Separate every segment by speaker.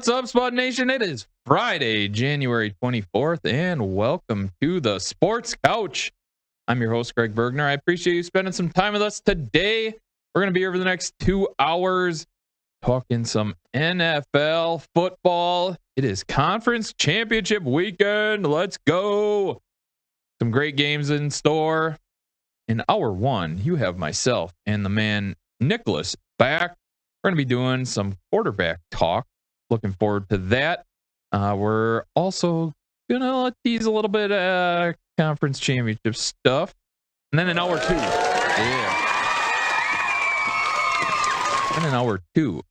Speaker 1: What's up, Spud Nation? It is Friday, January 24th, and welcome to the Sports Couch. I'm your host, Greg Bergner. I appreciate you spending some time with us today. We're going to be here for the next 2 hours talking some NFL football. It is conference championship weekend. Let's go. Some great games in store. In hour one, you have myself and the man Nicholas back. We're going to be doing some quarterback talk. Looking forward to that. We're also going to tease a little bit of conference championship stuff. And then in hour two, And in hour two,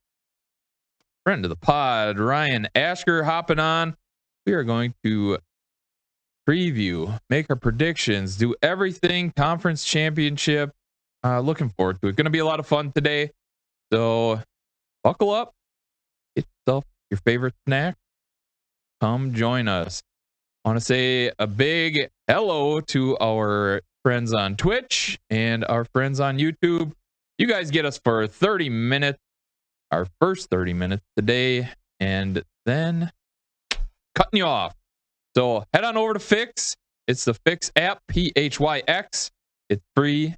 Speaker 1: friend of the pod, Ryan Ashker hopping on. We are going to preview, make our predictions, do everything conference championship. Looking forward to it. Going to be a lot of fun today. So buckle up. Get yourself your favorite snack. Come join us. I want to say a big hello to our friends on Twitch and our friends on YouTube. You guys get us for 30 minutes, our first 30 minutes today, and then cutting you off. So head on over to Fix. It's the Fix app, P-H-Y-X. It's free,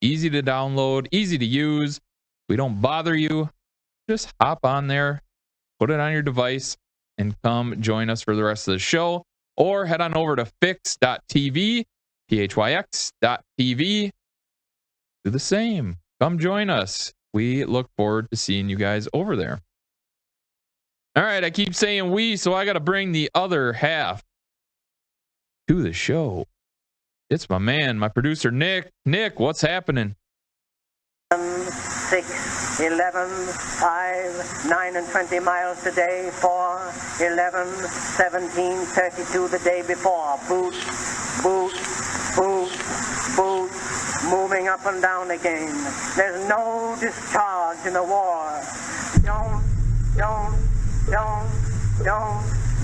Speaker 1: easy to download, easy to use. We don't bother you. Just hop on there, put it on your device, and come join us for the rest of the show. Or head on over to fix.tv, P-H-Y-X.tv. Do the same. Come join us. We look forward to seeing you guys over there. All right, I keep saying we, so I got to bring the other half to the show. It's my man, my producer, Nick. Nick, what's happening?
Speaker 2: 6, 11, 5, 9 and 20 miles today, 4, 11, 17, 32 the day before. Boot, boot, boot, boot, moving up and down again. There's no discharge in the war. Don't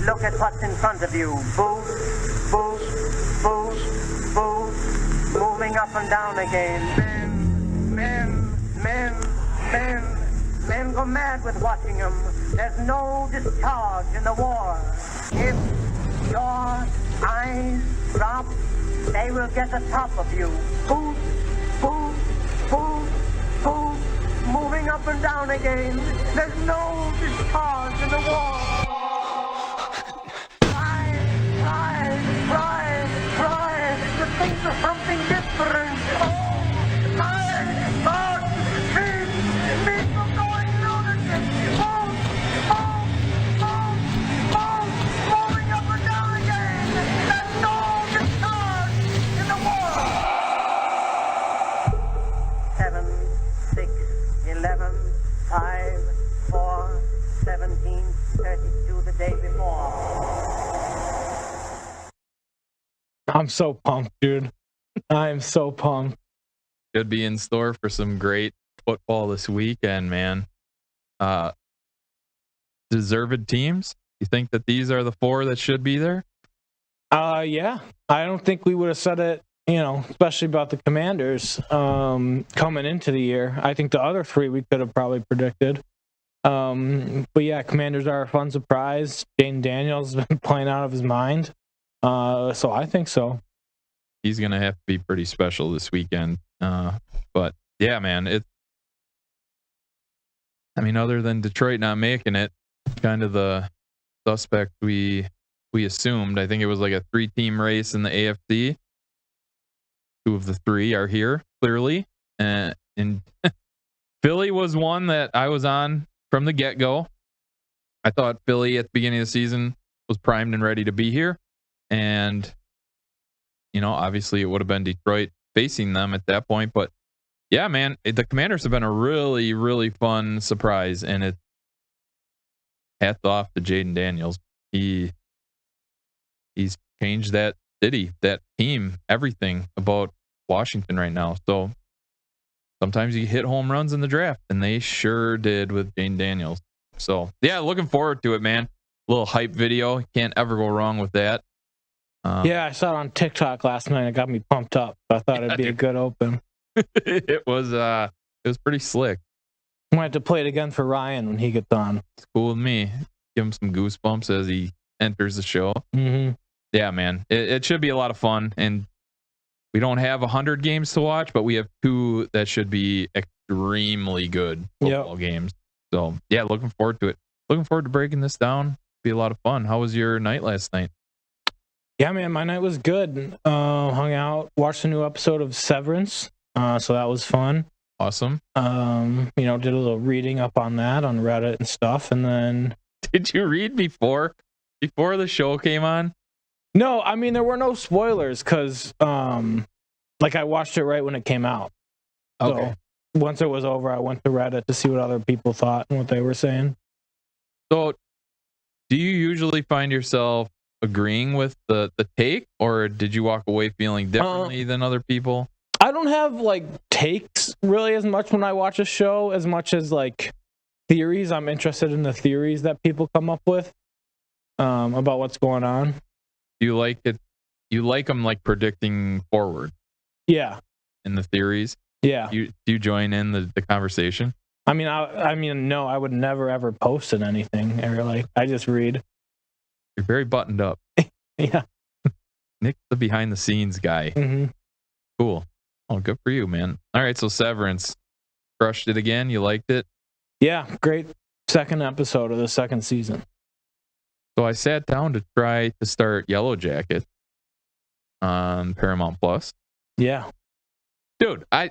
Speaker 2: look at what's in front of you. Boot, boot, boot, boot, moving up and down again. Men go mad with watching them. There's no discharge in the war. If your eyes drop, they will get the top of you. Boot, boot, boot, boot, moving up and down again. There's no discharge in the war. Try to think of something different. Oh, my God. Moving up and down again. There's no discharge in the war. 7, 6, 11, 5, 4, 17, 32 the day before.
Speaker 3: I'm so pumped, dude. I'm so pumped.
Speaker 1: Should be in store for some great football this weekend, man. Deserved teams. You think that these are the four that should be there?
Speaker 3: Yeah. I don't think we would have said it, especially about the Commanders coming into the year. I think the other three we could have probably predicted. But yeah, Commanders are a fun surprise. Jayden Daniels has been playing out of his mind. So I think so.
Speaker 1: He's going to have to be pretty special this weekend. But yeah, man, other than Detroit not making it, kind of the suspect we assumed. I think it was like a 3-team race in the AFC. 2 of the 3 are here, clearly. And Philly was one that I was on from the get-go. I thought Philly at the beginning of the season was primed and ready to be here. And, obviously it would have been Detroit facing them at that point. But yeah, man, the Commanders have been a really, really fun surprise. And it's hats off to Jayden Daniels. He's changed that city, that team, everything about Washington right now. So sometimes you hit home runs in the draft, and they sure did with Jayden Daniels. So yeah, looking forward to it, man. Little hype video. Can't ever go wrong with that.
Speaker 3: Yeah, I saw it on TikTok last night. It got me pumped up. I thought it'd be a good open.
Speaker 1: It was pretty slick.
Speaker 3: I might have to play it again for Ryan when he gets on.
Speaker 1: It's cool with me. give him some goosebumps as he enters the show.
Speaker 3: Mm-hmm.
Speaker 1: Yeah, man, it should be a lot of fun. And we don't have 100 games to watch, but we have 2 that should be extremely good football games. So yeah, looking forward to it. Looking forward to breaking this down. Be a lot of fun. How was your night last night?
Speaker 3: Yeah, man, my night was good. Hung out, watched a new episode of Severance. So that was fun.
Speaker 1: Awesome.
Speaker 3: Did a little reading up on that on Reddit and stuff, and then
Speaker 1: did you read before the show came on?
Speaker 3: No, I mean there were no spoilers because I watched it right when it came out.
Speaker 1: Okay.
Speaker 3: So once it was over, I went to Reddit to see what other people thought and what they were saying.
Speaker 1: So, do you usually find yourself agreeing with the take, or did you walk away feeling differently than other people?
Speaker 3: I don't have takes really as much when I watch a show as much as theories. I'm interested in the theories that people come up with about what's going on.
Speaker 1: You like it? You like them predicting forward?
Speaker 3: Yeah.
Speaker 1: In the theories?
Speaker 3: Yeah.
Speaker 1: Do you join in the conversation?
Speaker 3: I mean, no, I would never ever post in anything or I just read.
Speaker 1: You're very buttoned up.
Speaker 3: Yeah.
Speaker 1: Nick's the behind the scenes guy.
Speaker 3: Mm-hmm.
Speaker 1: Cool. Oh, good for you, man. All right, so Severance, crushed it again. You liked it?
Speaker 3: Yeah, great second episode of the second season.
Speaker 1: So I sat down to try to start Yellow Jacket on Paramount Plus.
Speaker 3: Yeah.
Speaker 1: Dude, I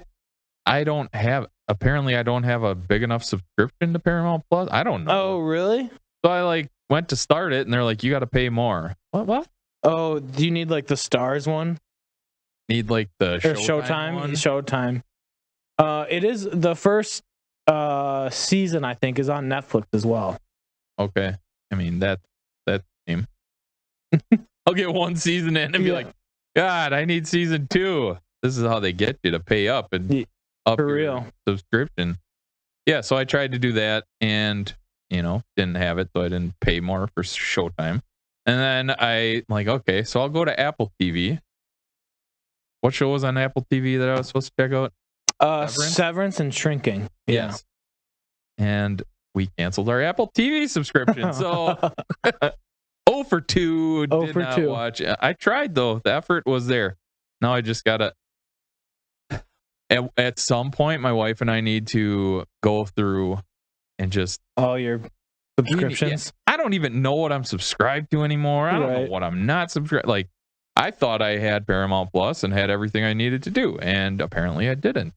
Speaker 1: don't have a big enough subscription to Paramount Plus. I don't know.
Speaker 3: Oh, really?
Speaker 1: So I went to start it and they're like, you got to pay more. What?
Speaker 3: Oh, do you need the Stars one?
Speaker 1: Need the Showtime one?
Speaker 3: Showtime. It is the first season, I think, is on Netflix as well.
Speaker 1: Okay. I mean, that's lame. I'll get one season in and be like, God, I need season 2. This is how they get you to pay up and up
Speaker 3: for
Speaker 1: your
Speaker 3: real
Speaker 1: subscription. Yeah, so I tried to do that and, didn't have it, so I didn't pay more for Showtime. And then okay, so I'll go to Apple TV. What show was on Apple TV that I was supposed to check out?
Speaker 3: Severance and Shrinking. Yeah.
Speaker 1: Yes. And we canceled our Apple TV subscription. So 0 for 2. Did not watch. I tried, though. The effort was there. Now I just got to... At some point, my wife and I need to go through and just...
Speaker 3: all your subscriptions?
Speaker 1: I don't even know what I'm subscribed to anymore. I don't know what I'm not subscribed. I thought I had Paramount Plus and had everything I needed to do, and apparently I didn't.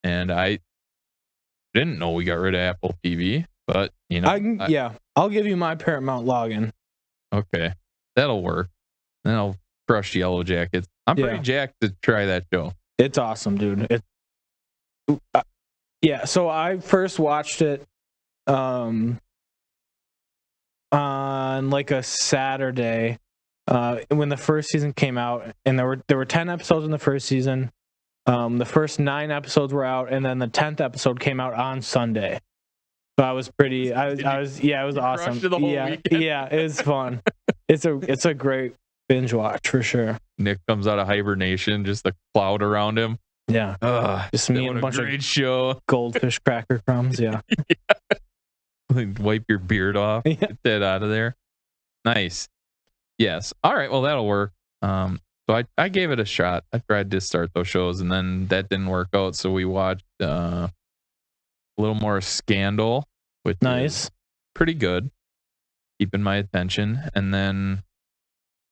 Speaker 1: And I didn't know we got rid of Apple TV, but
Speaker 3: I'll give you my Paramount login.
Speaker 1: Okay, that'll work. Then I'll crush Yellow Jackets. I'm pretty jacked to try that show.
Speaker 3: It's awesome, dude. So I first watched it on a Saturday. When the first season came out, and there were 10 episodes in the first season. The first 9 episodes were out, and then the 10th episode came out on Sunday. So I was it was awesome. Yeah, it was fun. It's a great binge watch for sure.
Speaker 1: Nick comes out of hibernation, just a cloud around him.
Speaker 3: Yeah, just me and a bunch of
Speaker 1: show.
Speaker 3: Goldfish cracker crumbs. Yeah.
Speaker 1: Wipe your beard off. Get that out of there. Nice. Yes. All right. Well, that'll work. So I gave it a shot. I tried to start those shows, and then that didn't work out. So we watched a little more Scandal, which is pretty good, keeping my attention. And then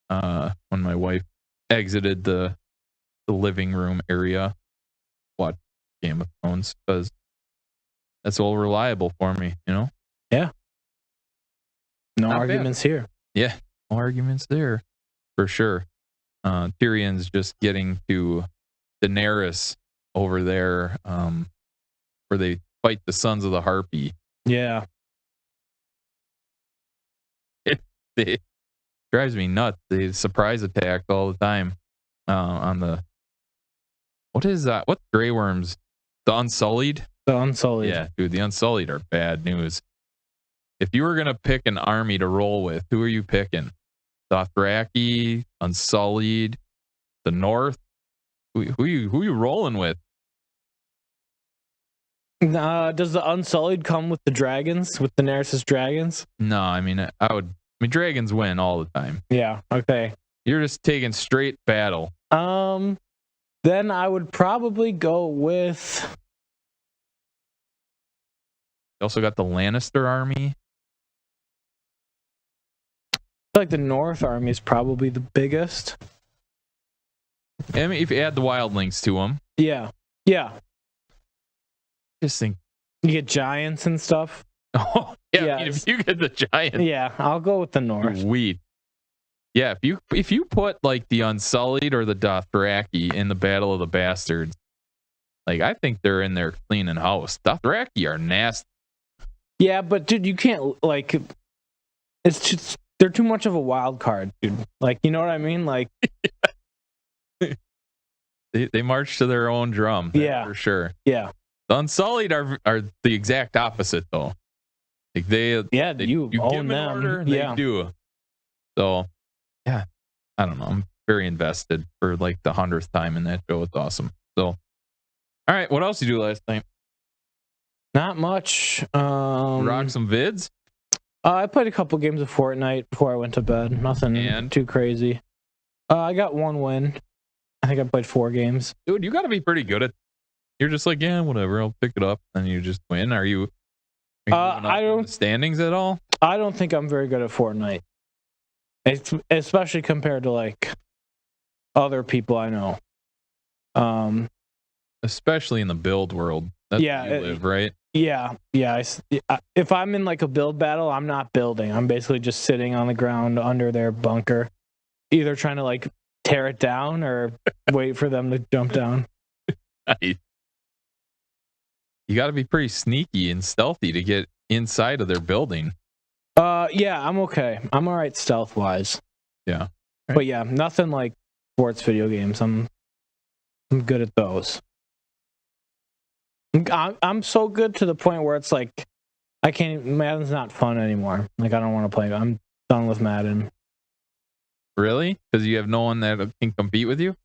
Speaker 1: when my wife exited the living room area, watched Game of Thrones because that's all reliable for me, Yeah.
Speaker 3: No arguments here.
Speaker 1: Yeah. No arguments there, for sure. Tyrion's just getting to Daenerys over there, where they fight the Sons of the Harpy.
Speaker 3: Yeah.
Speaker 1: It drives me nuts. They surprise attack all the time on the... What is that? What's Grey Worms? The Unsullied?
Speaker 3: The Unsullied.
Speaker 1: Yeah, dude, the Unsullied are bad news. If you were going to pick an army to roll with, who are you picking? Dothraki, Unsullied, the North? Who you rolling with?
Speaker 3: Does the Unsullied come with the dragons, with the Nereus dragons?
Speaker 1: No, I mean, dragons win all the time.
Speaker 3: Yeah. Okay.
Speaker 1: You're just taking straight battle.
Speaker 3: Then I would probably go with.
Speaker 1: You also got the Lannister army.
Speaker 3: I feel like the North army is probably the biggest.
Speaker 1: I mean, if you add the wildlings to them.
Speaker 3: Yeah.
Speaker 1: Just think.
Speaker 3: You get giants and stuff.
Speaker 1: Oh, yeah. I mean, if you get the giants.
Speaker 3: Yeah, I'll go with the North.
Speaker 1: Sweet. Yeah, if you put like the Unsullied or the Dothraki in the Battle of the Bastards, like I think they're in there cleaning house. Dothraki are nasty.
Speaker 3: Yeah, but dude, you can't like. It's just they're too much of a wild card, dude. Like, you know what I mean? Like,
Speaker 1: they march to their own drum.
Speaker 3: Yeah,
Speaker 1: for sure.
Speaker 3: Yeah,
Speaker 1: the Unsullied are the exact opposite though. Like you
Speaker 3: own
Speaker 1: give them an order, they do. So, yeah, I don't know. I'm very invested for like the 100th time in that show. It's awesome. So, all right, what else did you do last night?
Speaker 3: Not much.
Speaker 1: Rock some vids?
Speaker 3: I played a couple games of Fortnite before I went to bed. Nothing too crazy. I got one win. I think I played 4 games.
Speaker 1: Dude, you got to be pretty good at. You're just like, yeah, whatever. I'll pick it up, and you just win. Are you
Speaker 3: I don't
Speaker 1: standings at all.
Speaker 3: I don't think I'm very good at Fortnite. It's, especially compared to like other people I know.
Speaker 1: Especially in the build world. That's where you live, right?
Speaker 3: Yeah. If I'm in like a build battle, I'm not building. I'm basically just sitting on the ground under their bunker, either trying to like tear it down or wait for them to jump down.
Speaker 1: Nice. You got to be pretty sneaky and stealthy to get inside of their building.
Speaker 3: Yeah, I'm okay. I'm all right stealth wise.
Speaker 1: Yeah.
Speaker 3: Right. But yeah, nothing like sports video games. I'm good at those. I'm so good to the point where it's like I can't. Madden's not fun anymore. Like I don't want to play. I'm done with Madden.
Speaker 1: Really? Because you have no one that can compete with you?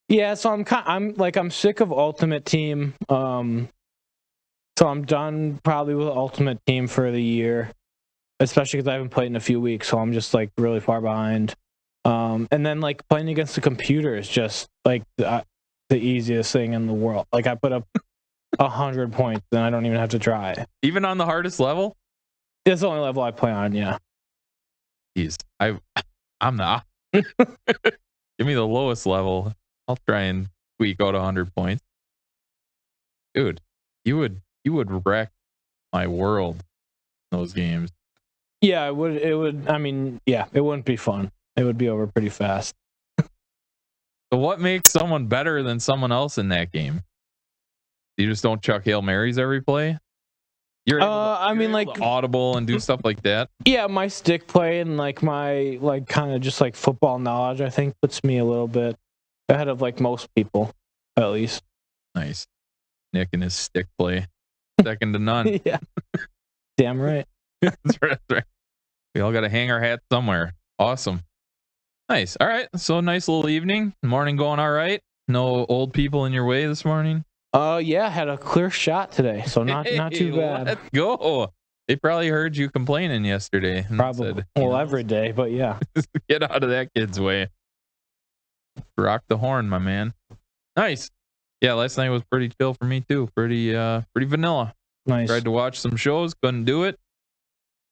Speaker 3: Yeah. So I'm sick of Ultimate Team. So I'm done probably with Ultimate Team for the year, especially because I haven't played in a few weeks. So I'm just like really far behind. And then like playing against the computer is just like the easiest thing in the world. Like I put up 100 points and I don't even have to try.
Speaker 1: Even on the hardest level?
Speaker 3: It's the only level I play on, yeah.
Speaker 1: Jeez, I'm not. Give me the lowest level. I'll try and squeak out 100 points. Dude, you would wreck my world in those games.
Speaker 3: Yeah, it would. I mean, yeah, it wouldn't be fun. It would be over pretty fast.
Speaker 1: So what makes someone better than someone else in that game? You just don't chuck Hail Marys every play? You're able to audible and do stuff like that? Yeah,
Speaker 3: my stick play and like my like kind of just like football knowledge, I think, puts me a little bit ahead of like most people, at least.
Speaker 1: Nice. Nick and his stick play. Second to none.
Speaker 3: Yeah. Damn right.
Speaker 1: That's right. We all got to hang our hats somewhere. Awesome. Nice. All right. So nice little evening. Morning going all right? No old people in your way this morning?
Speaker 3: Yeah, had a clear shot today, so not too bad.
Speaker 1: Let's go. They probably heard you complaining yesterday.
Speaker 3: Probably. Said, every day, but yeah.
Speaker 1: Get out of that kid's way. Rock the horn, my man. Nice. Yeah, last night was pretty chill for me too. Pretty vanilla.
Speaker 3: Nice.
Speaker 1: Tried to watch some shows, couldn't do it.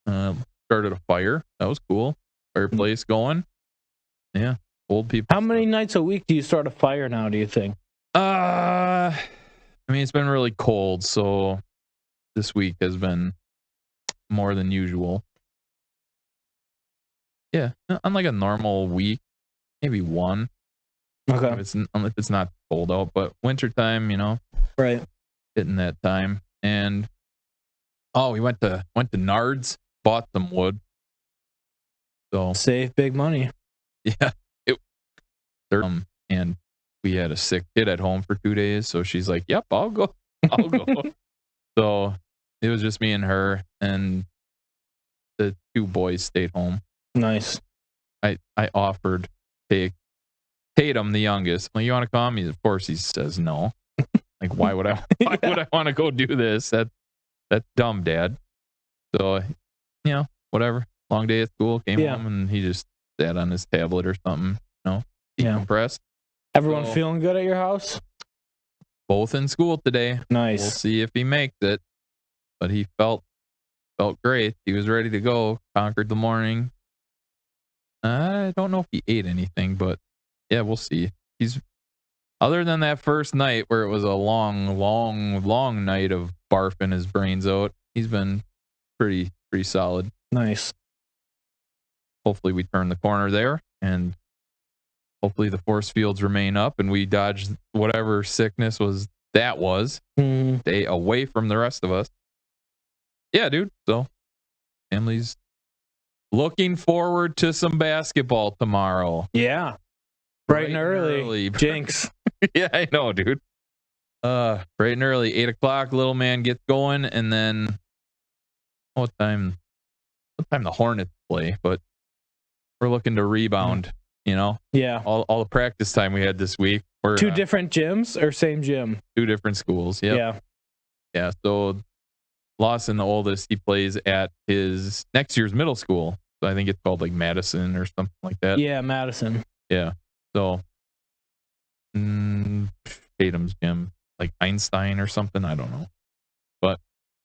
Speaker 1: Started a fire. That was cool. Fireplace going. Yeah. Old people.
Speaker 3: How many nights a week do you start a fire now, do you think?
Speaker 1: I mean, it's been really cold, so this week has been more than usual. Yeah, on like a normal week, maybe one.
Speaker 3: Okay.
Speaker 1: If it's not cold out, but wintertime,
Speaker 3: right?
Speaker 1: Hitting that time, and we went to Nards, bought some wood. So
Speaker 3: save big money.
Speaker 1: Yeah, and we had a sick kid at home for 2 days, so she's like, "Yep, I'll go." So it was just me and her, and the 2 boys stayed home.
Speaker 3: Nice.
Speaker 1: I offered Tatum, the youngest. Well, you want to come? Of course, he says no. Like, why would I want to go do this? That's dumb, Dad. So, whatever. Long day at school, came home, and he just sat on his tablet or something. Decompressed.
Speaker 3: Everyone feeling good at your house?
Speaker 1: Both in school today.
Speaker 3: Nice.
Speaker 1: We'll see if he makes it. But he felt great. He was ready to go. Conquered the morning. I don't know if he ate anything, but yeah, we'll see. He's other than that first night where it was a long night of barfing his brains out. He's been pretty solid.
Speaker 3: Nice.
Speaker 1: Hopefully we turn the corner there, and hopefully the force fields remain up, and we dodge whatever sickness was. Stay away from the rest of us. Yeah, dude. So, family's looking forward to some basketball tomorrow.
Speaker 3: Yeah. Bright and early. Jinx.
Speaker 1: Yeah, I know, dude. Bright and early, 8 o'clock, little man gets going, and then what time the Hornets play, but we're looking to rebound,
Speaker 3: Yeah.
Speaker 1: All the practice time we had this week. We're,
Speaker 3: two different gyms or same gym?
Speaker 1: Two different schools. Yep. Yeah. So Lawson, the oldest, he plays at his next year's middle school. So I think it's called like Madison or something like that.
Speaker 3: Yeah, Madison.
Speaker 1: Yeah. So Tatum's gym, like Einstein or something. I don't know. But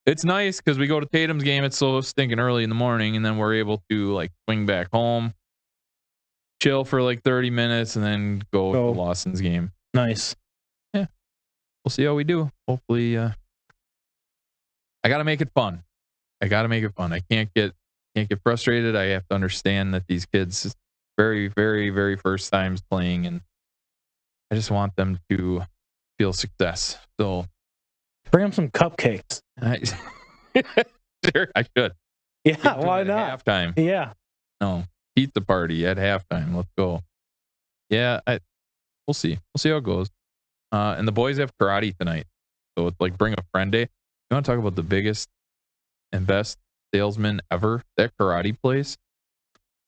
Speaker 1: it's nice because we go to Tatum's game. It's so stinking early in the morning, and then we're able to like swing back home, chill for like 30 minutes, and then go to Lawson's game.
Speaker 3: Nice.
Speaker 1: Yeah. We'll see how we do. Hopefully, I got to make it fun. I can't get frustrated. I have to understand that these kids very, very, very first times playing, and I just want them to feel success. So
Speaker 3: bring them some cupcakes.
Speaker 1: Sure, I should.
Speaker 3: Yeah, why not?
Speaker 1: Halftime.
Speaker 3: Yeah.
Speaker 1: No, pizza party at halftime. Let's go. Yeah, we'll see. We'll see how it goes. And the boys have karate tonight, so it's like bring a friend day. You want to talk about the biggest and best salesman ever? That karate place.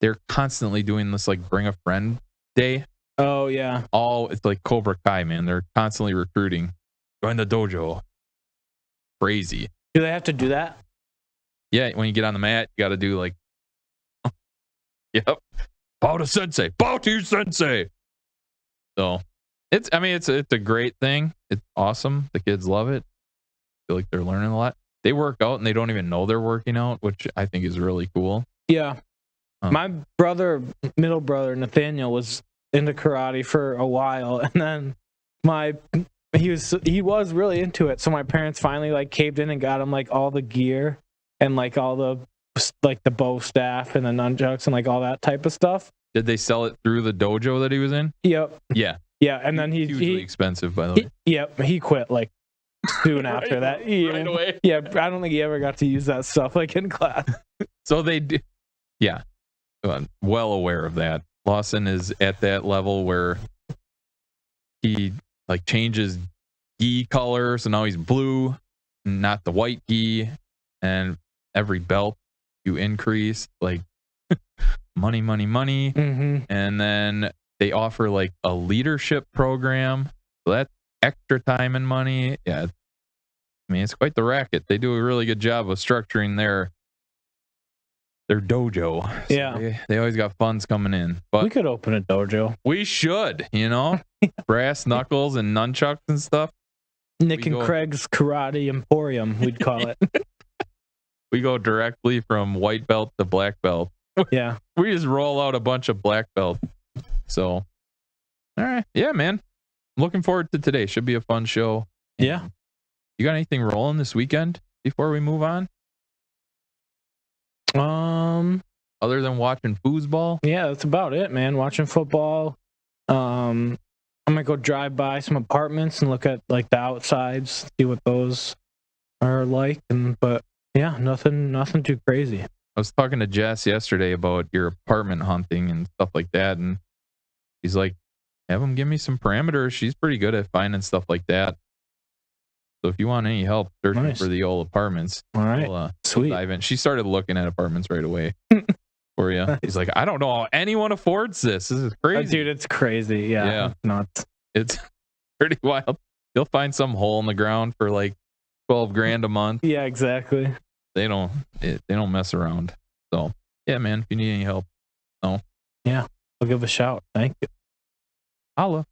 Speaker 1: They're constantly doing this like bring a friend day.
Speaker 3: Oh yeah.
Speaker 1: It's like Cobra Kai, man. They're constantly recruiting. Join the dojo. Crazy.
Speaker 3: Do they have to do that?
Speaker 1: Yeah, when you get on the mat, you got to do like, yep, bow to sensei, bow to your sensei. So it's a great thing. It's awesome. The kids love it. I feel like they're learning a lot. They work out and they don't even know they're working out, which I think is really cool.
Speaker 3: Yeah. My middle brother, Nathaniel, was into karate for a while, and then he was really into it. So my parents finally like caved in and got him like all the gear and like all the like the bow staff and the nunchucks and like all that type of stuff.
Speaker 1: Did they sell it through the dojo that he was in?
Speaker 3: Yep.
Speaker 1: Yeah.
Speaker 3: Yeah, and then
Speaker 1: hugely expensive, by the way.
Speaker 3: Yep, he quit like soon after that.
Speaker 1: Right away.
Speaker 3: Yeah, I don't think he ever got to use that stuff like in class.
Speaker 1: So they do. Yeah. Well aware of that. Lawson is at that level where he like changes gi color, so now he's blue, not the white gi, and every belt you increase like money,
Speaker 3: Mm-hmm.
Speaker 1: and then they offer like a leadership program, so that's extra time and money. Yeah, I mean it's quite the racket. They do a really good job of structuring their dojo. So
Speaker 3: yeah,
Speaker 1: they always got funds coming in. But
Speaker 3: we could open a dojo.
Speaker 1: We should, brass knuckles and nunchucks and stuff.
Speaker 3: Nick and Craig's Karate Emporium, we'd call it.
Speaker 1: We go directly from white belt to black belt.
Speaker 3: Yeah.
Speaker 1: We just roll out a bunch of black belt. So, all right. Yeah, man. I'm looking forward to today. Should be a fun show.
Speaker 3: Yeah.
Speaker 1: You got anything rolling this weekend before we move on? Other than watching foosball?
Speaker 3: Yeah, that's about it, man. Watching football. I'm gonna go drive by some apartments and look at like the outsides, see what those are like. But yeah, nothing too crazy.
Speaker 1: I was talking to Jess yesterday about your apartment hunting and stuff like that, and he's like, have him give me some parameters. She's pretty good at finding stuff like that. So if you want any help searching for the old apartments,
Speaker 3: all right, sweet.
Speaker 1: We'll dive in. She started looking at apartments right away for you. He's like, I don't know how anyone affords this. This is crazy.
Speaker 3: Dude, it's crazy. Yeah. Nuts.
Speaker 1: It's pretty wild. You'll find some hole in the ground for like $12,000 a month.
Speaker 3: Yeah, exactly.
Speaker 1: They don't mess around. So yeah, man, if you need any help,
Speaker 3: yeah, I'll give a shout. Thank you.
Speaker 1: Holla.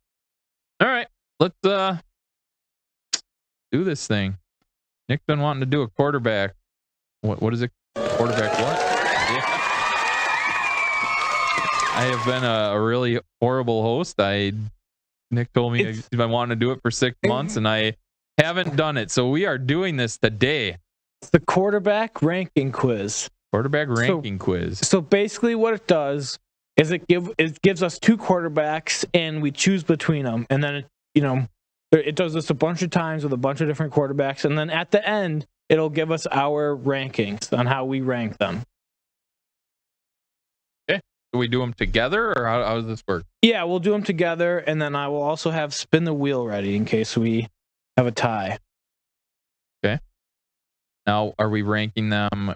Speaker 1: All right, let's do this thing. Nick's been wanting to do a quarterback. What is it? Quarterback what? Yeah. I have been a really horrible host. Nick told me I wanted to do it for 6 months, and I haven't done it. So we are doing this today.
Speaker 3: It's the quarterback ranking quiz.
Speaker 1: Quarterback ranking quiz.
Speaker 3: So basically what it does is it gives us 2 quarterbacks, and we choose between them. And then, it does this a bunch of times with a bunch of different quarterbacks. And then at the end, it'll give us our rankings on how we rank them.
Speaker 1: Do we do them together, or how does this work?
Speaker 3: Yeah, we'll do them together, and then I will also have spin the wheel ready in case we have a tie.
Speaker 1: Okay. Now, are we ranking them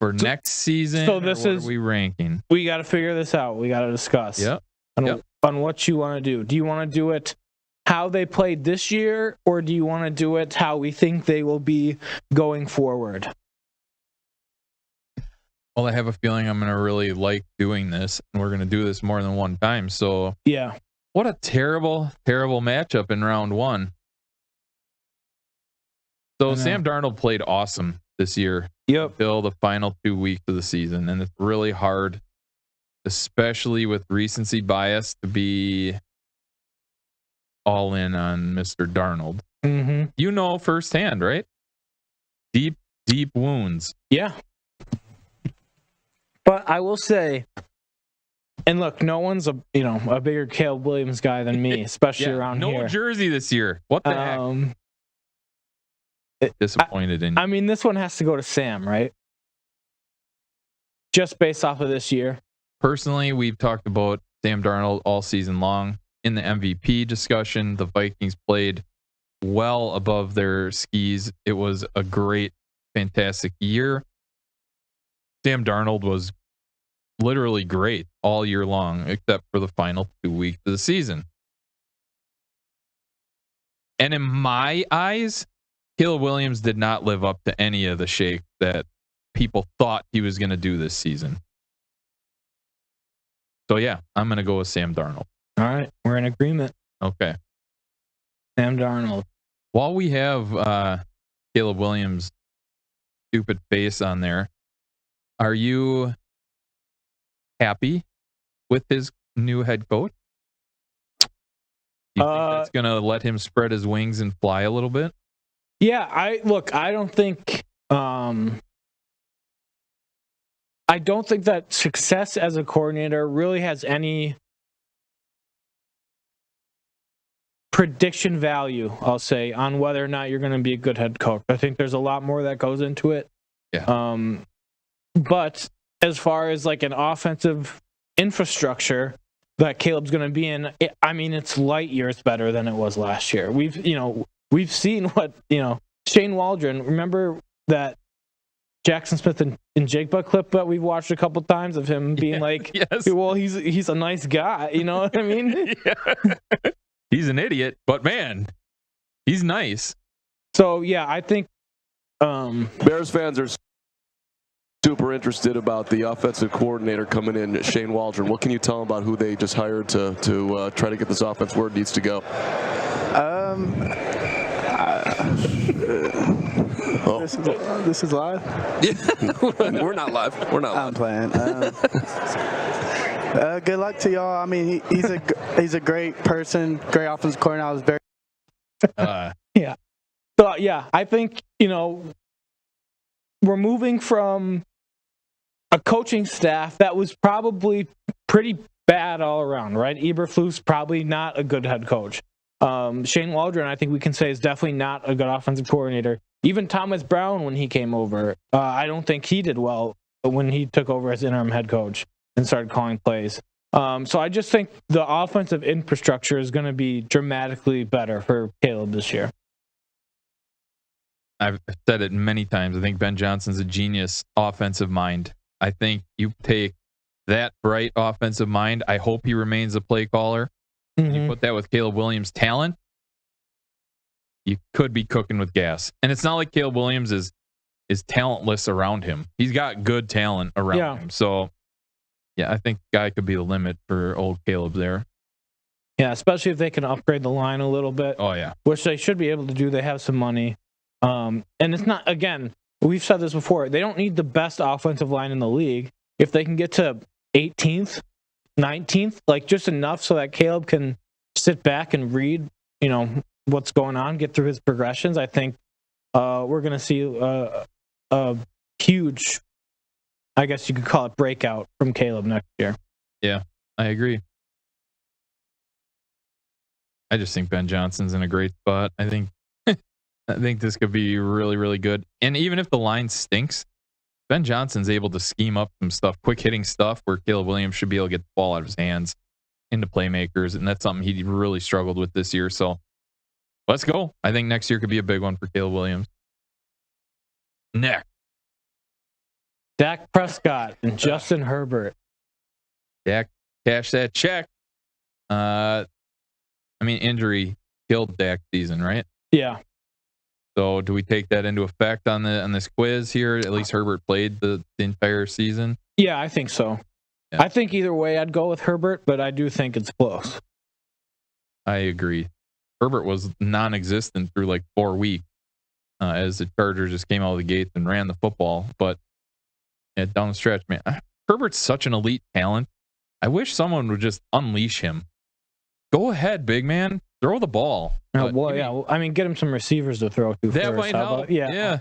Speaker 1: for next season?
Speaker 3: So this
Speaker 1: what are we ranking?
Speaker 3: We got to figure this out. We got to discuss.
Speaker 1: Yep.
Speaker 3: On what you want to do. Do you want to do it how they played this year, or do you want to do it how we think they will be going forward?
Speaker 1: Well, I have a feeling I'm going to really like doing this, and we're going to do this more than one time. So,
Speaker 3: yeah.
Speaker 1: What a terrible, terrible matchup in round 1. So, Sam Darnold played awesome this year.
Speaker 3: Yep.
Speaker 1: Until the final 2 weeks of the season, and it's really hard, especially with recency bias, to be all in on Mr. Darnold.
Speaker 3: Mm-hmm.
Speaker 1: Firsthand, right? Deep, deep wounds.
Speaker 3: Yeah. But I will say, and look, no one's a bigger Caleb Williams guy than me, especially around here.
Speaker 1: No jersey this year. What the heck? Disappointed in you.
Speaker 3: I mean, this one has to go to Sam, right? Just based off of this year.
Speaker 1: Personally, we've talked about Sam Darnold all season long. In the MVP discussion, the Vikings played well above their skis. It was a great, fantastic year. Sam Darnold was literally great all year long, except for the final 2 weeks of the season. And in my eyes, Caleb Williams did not live up to any of the shake that people thought he was going to do this season. So yeah, I'm going to go with Sam Darnold.
Speaker 3: All right, we're in agreement.
Speaker 1: Okay.
Speaker 3: Sam Darnold.
Speaker 1: While we have Caleb Williams' stupid face on there, are you happy with his new head coach? Do you think that's going to let him spread his wings and fly a little bit?
Speaker 3: Yeah, I don't think that success as a coordinator really has any prediction value, I'll say, on whether or not you're going to be a good head coach. I think there's a lot more that goes into it.
Speaker 1: Yeah.
Speaker 3: But as far as like an offensive infrastructure that Caleb's going to be in, it's light years better than it was last year. We've seen what, Shane Waldron, remember that Jackson Smith and Jigba clip that we've watched a couple times of him being
Speaker 1: yes.
Speaker 3: Well, he's a nice guy, you know what I mean?
Speaker 1: Yeah. He's an idiot, but man, he's nice.
Speaker 3: So yeah, I think
Speaker 4: Bears fans are super interested about the offensive coordinator coming in, Shane Waldron. What can you tell them about who they just hired to try to get this offense where it needs to go?
Speaker 5: This is live?
Speaker 4: Yeah. We're not live. We're not live.
Speaker 5: I'm playing. Good luck to y'all. I mean, he's a great person, great offensive coordinator. I was very
Speaker 3: yeah. So yeah, I think we're moving from a coaching staff that was probably pretty bad all around, right? Eberflus probably not a good head coach. Shane Waldron, I think we can say, is definitely not a good offensive coordinator. Even Thomas Brown, when he came over, I don't think he did well when he took over as interim head coach and started calling plays. So I just think the offensive infrastructure is going to be dramatically better for Caleb this year.
Speaker 1: I've said it many times. I think Ben Johnson's a genius offensive mind. I think you take that bright offensive mind. I hope he remains a play caller.
Speaker 3: Mm-hmm.
Speaker 1: You put that with Caleb Williams' talent. you could be cooking with gas. And it's not like Caleb Williams is talentless around him. He's got good talent around him. So, yeah, I think guy could be the limit for old Caleb there.
Speaker 3: Yeah, especially if they can upgrade the line a little bit.
Speaker 1: Oh, yeah.
Speaker 3: Which they should be able to do. They have some money. And it's not, again, we've said this before. They don't need the best offensive line in the league. If they can get to 18th, 19th, like just enough so that Caleb can sit back and read, what's going on, get through his progressions, I think we're going to see a huge, I guess you could call it, breakout from Caleb next year.
Speaker 1: Yeah, I agree. I just think Ben Johnson's in a great spot. I think this could be really, really good. And even if the line stinks, Ben Johnson's able to scheme up some stuff, quick hitting stuff, where Caleb Williams should be able to get the ball out of his hands into playmakers. And that's something he really struggled with this year. So let's go. I think next year could be a big one for Caleb Williams. Next.
Speaker 3: Dak Prescott and Justin Herbert.
Speaker 1: Dak, cash that check. Injury killed Dak's season, right?
Speaker 3: Yeah.
Speaker 1: So do we take that into effect on this quiz here? At least Herbert played the entire season.
Speaker 3: Yeah, I think so.
Speaker 1: Yeah.
Speaker 3: I think either way I'd go with Herbert, but I do think it's close.
Speaker 1: I agree. Herbert was non-existent through like 4 weeks as the Chargers just came out of the gates and ran the football. But down the stretch, man, Herbert's such an elite talent. I wish someone would just unleash him. Go ahead, big man. Throw the ball.
Speaker 3: Get him some receivers to throw to.
Speaker 1: That might help. Yeah.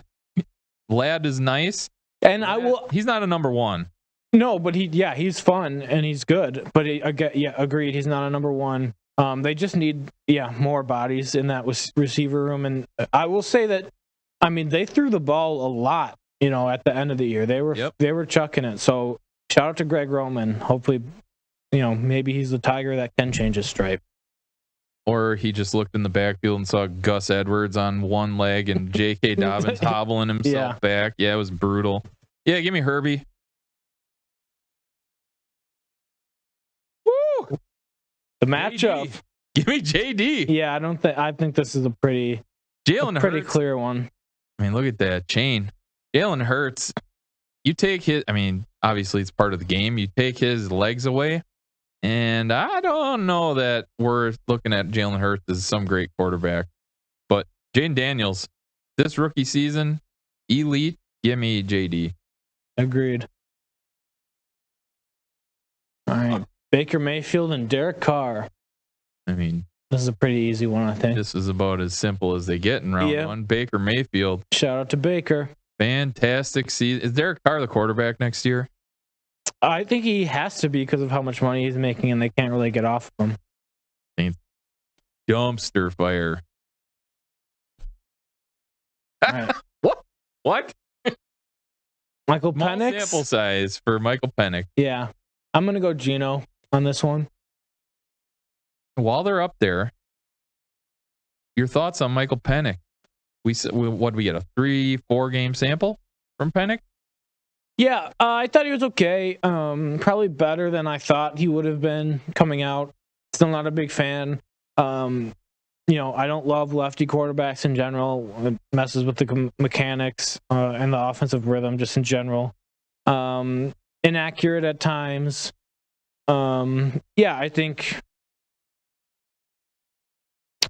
Speaker 1: Lad is nice.
Speaker 3: And
Speaker 1: he's not a number one.
Speaker 3: No, but he's fun and he's good. But agreed, he's not a number one. They just need more bodies in that receiver room. And I will say that, they threw the ball a lot. At the end of the year, they were chucking it. So shout out to Greg Roman. Hopefully, maybe he's the tiger that can change his stripe.
Speaker 1: Or he just looked in the backfield and saw Gus Edwards on one leg and J.K. Dobbins hobbling himself back. Yeah, it was brutal. Yeah, give me Herbie. Woo!
Speaker 3: The matchup.
Speaker 1: JD. Give me J.D.
Speaker 3: Yeah, I think this is a pretty clear one.
Speaker 1: Look at that chain. Jalen Hurts, you take his, obviously it's part of the game. You take his legs away, and I don't know that we're looking at Jalen Hurts as some great quarterback. But Jaden Daniels, this rookie season, elite, give me JD.
Speaker 3: Agreed. All right. Baker Mayfield and Derek Carr. This is a pretty easy one, I think.
Speaker 1: This is about as simple as they get in round one. Baker Mayfield.
Speaker 3: Shout out to Baker.
Speaker 1: Fantastic season. Is Derek Carr the quarterback next year?
Speaker 3: I think he has to be because of how much money he's making, and they can't really get off of him.
Speaker 1: Dumpster fire.
Speaker 3: Right.
Speaker 1: What?
Speaker 3: Michael
Speaker 1: Small
Speaker 3: Penix.
Speaker 1: Sample size for Michael Penix.
Speaker 3: Yeah. I'm going to go Geno on this one.
Speaker 1: While they're up there, your thoughts on Michael Penix? What did we get, a 3-4 game sample from Penix?
Speaker 3: Yeah, I thought he was okay. Probably better than I thought he would have been coming out. Still not a big fan. I don't love lefty quarterbacks in general. It messes with the mechanics and the offensive rhythm just in general. Inaccurate at times. I think...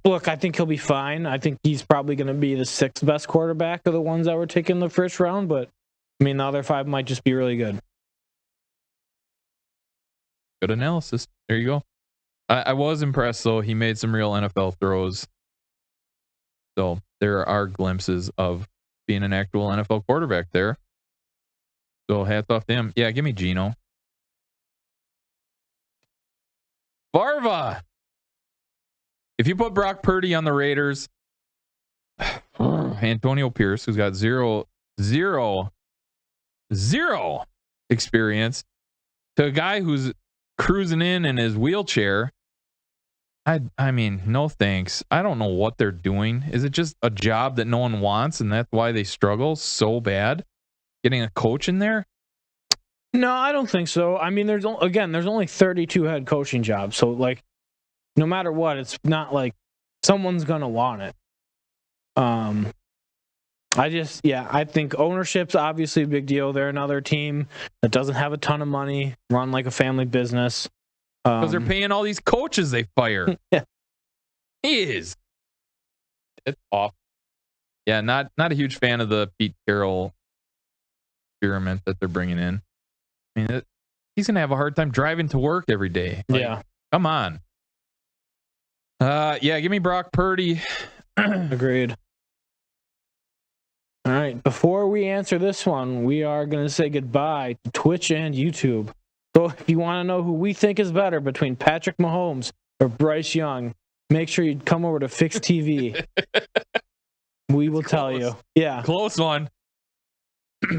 Speaker 3: Look, I think he'll be fine. I think he's probably going to be the 6th best quarterback of the ones that were taken in the first round, but the other 5 might just be really good.
Speaker 1: Good analysis. There you go. I was impressed, though. He made some real NFL throws. So there are glimpses of being an actual NFL quarterback there. So hats off to him. Yeah, give me Geno. Barva. If you put Brock Purdy on the Raiders, Antonio Pierce, who's got zero experience, to a guy who's cruising in his wheelchair, no thanks. I don't know what they're doing. Is it just a job that no one wants, and that's why they struggle so bad getting a coach in there?
Speaker 3: No, I don't think so. There's only 32 head coaching jobs, so no matter what, it's not like someone's going to want it. I think ownership's obviously a big deal. They're another team that doesn't have a ton of money, run like a family business.
Speaker 1: Because they're paying all these coaches they fire.
Speaker 3: Yeah.
Speaker 1: It's awful. Yeah, not a huge fan of the Pete Carroll experiment that they're bringing in. I mean, he's going to have a hard time driving to work every day. Like,
Speaker 3: yeah.
Speaker 1: Come on. Give me Brock Purdy.
Speaker 3: Agreed. All right. Before we answer this one, we are going to say goodbye to Twitch and YouTube. So if you want to know who we think is better between Patrick Mahomes or Bryce Young, make sure you come over to Fix TV. We will tell you. Yeah.
Speaker 1: Close one.